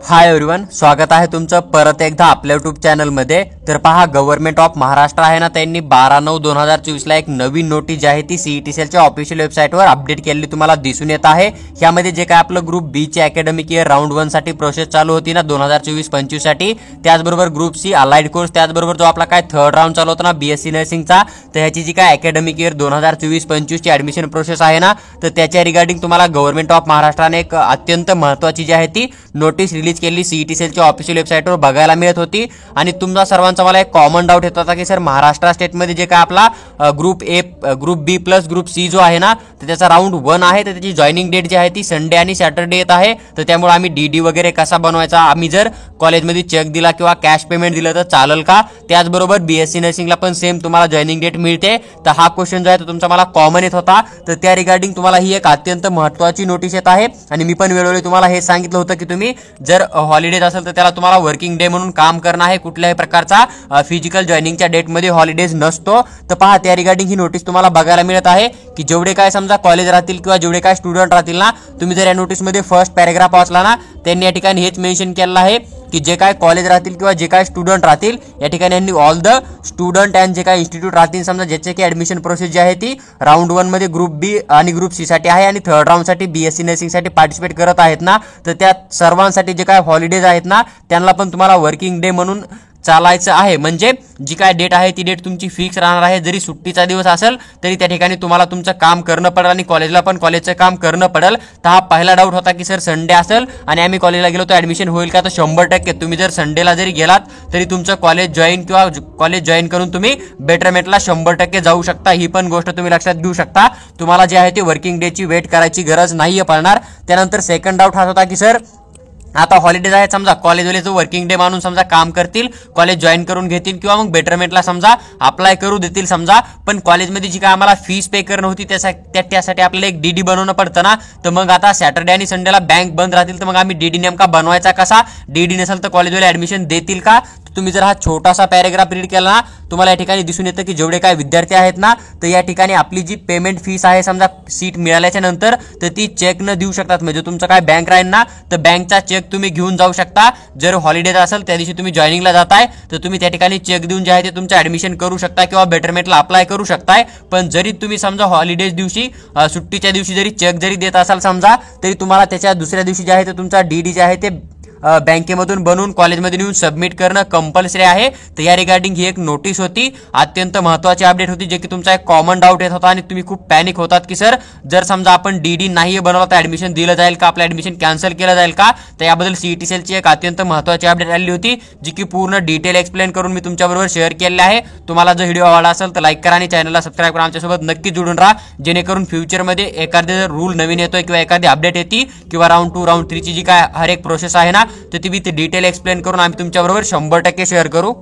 Hi everyone, स्वागत आहे तुमचं परत एकदा आपल्या युट्यूब चॅनलमध्ये। तर पहा, गव्हर्नमेंट ऑफ महाराष्ट्र आहे ना, त्यांनी 12/9/2024 ला एक नवीन नोटीस जी आहे ती सीईटी सेलच्या ऑफिशियल वेबसाईटवर अपडेट केलेली तुम्हाला दिसून येत आहे। यामध्ये जे काय आपलं ग्रुप बी चे अकॅडमिक इयर राऊंड 1 साठी प्रोसेस चालू होती ना 2024-25 साठी, त्याचबरोबर ग्रुप सी अलाइड कोर्स, त्याचबरोबर जो आपला काय थर्ड राऊंड चालू होता ना बीएससी नर्सिंगचा, तर ह्याची जी काय अकॅडमिक इयर 2024-25 ची ऍडमिशन प्रोसेस आहे ना, तर त्याच्या रिगार्डिंग तुम्हाला गव्हर्नमेंट ऑफ महाराष्ट्राने एक अत्यंत महत्त्वाची जी आहे ती नोटीस रिलीज केली सीईटी सेलच्या ऑफिशियल वेबसाईटवर बघायला मिळत होती। आणि तुमचा सर्वांचा मला एक कॉमन डाऊट येत होता की सर, महाराष्ट्र स्टेटमध्ये जे काय आपला group A, group B plus group C जो आहे ना, तर त्याचा राऊंड 1 आहे, तर त्याची जॉईनिंग डेट जी आहे ती संडे आणि सॅटर्डे येत आहे। तर त्यामुळे आम्ही डीडी वगैरे कसा बनवायचा, आम्ही जर कॉलेजमध्ये चेक दिला किंवा कॅश पेमेंट दिलं तर चालेल का? त्याचबरोबर बीएससी नर्सिंगला पण सेम तुम्हाला जॉईनिंग डेट मिळते। तर हा क्वेश्चन जो आहे तो तुमचा मला कॉमन येत होता। तर त्या रिगार्डिंग तुम्हाला ही एक अत्यंत महत्त्वाची नोटीस येत आहे। आणि मी पण वेळोवेळी तुम्हाला हे सांगितलं होतं की तुम्ही जर हॉलिडेज असेल तर त्याला तुम्हाला वर्किंग डे म्हणून काम करणं आहे, कुठल्याही प्रकारचा फिजिकल जॉईनिंगच्या डेटमध्ये हॉलिडेज नसतो। तर पहा, त्या रिगार्डिंग ही नोटीस तुम्हाला बघायला मिळत आहे की जेवढे काय समजा कॉलेज राहतील किंवा जेवढे काय स्टुडंट राहतील ना, तुम्ही जर या नोटीसमध्ये फर्स्ट पॅरेग्राफ वाचला ना, त्यांनी या ठिकाणी हेच मेन्शन केलेलं आहे की जे काय कॉलेज राहतील किंवा जे काय स्टुडंट राहतील, या ठिकाणी यांनी ऑल द स्टुडंट अँड जे काय इन्स्टिट्यूट राहतील समजा ज्याचे की ऍडमिशन प्रोसेस जी आहे ती राऊंड 1 मध्ये ग्रुप बी आणि ग्रुप सी साठी आहे आणि थर्ड राऊंड साठी बीएससी नर्सिंग साठी पार्टिसिपेट करत आहेत ना, तर त्या सर्वांसाठी जे काय हॉलिडेज आहेत ना, त्यांना पण तुम्हाला वर्किंग डे म्हणून चालायचं आहे। म्हणजे जी काय डेट आहे ती डेट तुमची फिक्स राहणार आहे। जरी सुट्टीचा दिवस असेल तरी त्या ठिकाणी तुम्हाला तुमचं काम करणं पडेल आणि कॉलेजला पण कॉलेजचं काम करणं पडेल। तर हा पहिला डाऊट होता की सर, संडे असेल आणि आम्ही कॉलेजला गेलो तर ऍडमिशन होईल का? तर 100% तुम्ही जर संडेला जरी गेलात तरी तुमचं कॉलेज जॉईन किंवा कॉलेज जॉईन करून तुम्ही बेटरमेंटला 100% जाऊ शकता। ही पण गोष्ट तुम्ही लक्षात घेऊ शकता। तुम्हाला जे आहे ते वर्किंग डेची वेट करायची गरज नाहीये पडणार। त्यानंतर सेकंड डाऊट हा होता की सर, आता हॉलिडेज आहे समजा, कॉलेजवाले जो वर्किंग डे मानून समजा काम करतील, कॉलेज जॉईन करून घेतील किंवा मग बेटरमेंटला समजा अप्लाय करू देतील समजा, पण कॉलेजमध्ये जी काय आम्हाला फीस पे करणं होती त्यासाठी आपल्याला एक डीडी बनवणं पडतं ना। तर मग आता सॅटर्डे आणि संडेला बँक बंद राहतील, तर मग आम्ही डीडी नेमका बनवायचा कसा? डीडी नसेल तर कॉलेजवाले ऍडमिशन देतील का? तुम्ही जर हा छोटासा पॅरेग्राफ रीड केला ना, तुम्हाला या ठिकाणी दिसून येतं की जेवढे काय विद्यार्थी आहेत ना, तर या ठिकाणी आपली जी पेमेंट फीस आहे समजा सीट मिळाल्याच्या नंतर, तर ती चेक न देऊ शकतात। म्हणजे तुमचं काय बँक राहील ना, तर बँकचा चेक तुम्ही घेऊन जाऊ शकता। जर हॉलिडेज असेल त्या दिवशी तुम्ही जॉईनिंगला जाताय तर तुम्ही त्या ठिकाणी चेक देऊन जे आहे ते तुमचं ऍडमिशन करू शकता किंवा बेटरमेंटला अप्लाय करू शकताय। पण जरी तुम्ही समजा हॉलिडेज दिवशी, सुट्टीच्या दिवशी जरी चेक जरी देत असाल समजा, तरी तुम्हाला त्याच्या दुसऱ्या दिवशी जे आहे ते तुमचा डीडी जे आहे ते बँकेमधून बनवून कॉलेजमध्ये नेऊन सबमिट करणं कंपल्सरी आहे। तर या रिगार्डिंग ही एक नोटीस होती, अत्यंत महत्त्वाची अपडेट होती, जे की तुमचा एक कॉमन डाऊट येत होता आणि तुम्ही खूप पॅनिक होतात की सर, जर समजा आपण डीडी नाही बनवला तर ऍडमिशन दिलं जाईल का, आपलं ऍडमिशन कॅन्सल केलं जाईल का? तर याबद्दल सीईटी सेलची एक अत्यंत महत्त्वाची अपडेट आली होती, जी की पूर्ण डिटेल एक्सप्लेन करून मी तुमच्याबरोबर शेअर केलेली आहे। तुम्हाला जर व्हिडिओ आवडला असेल तर लाईक करा आणि चॅनलला सबस्क्राईब करा, आमच्यासोबत नक्की जोडून राहा, जेणेकरून फ्युचरमध्ये एखादे रूल नवीन येतोय किंवा एखादी अपडेट येते किंवा राऊंड 2 राऊंड 3 ची जी काय हर एक प्रोसेस आहे ना, तर ती डिटेल एक्सप्लेन करून आम्ही तुमच्याबरोबर 100% शेअर करू।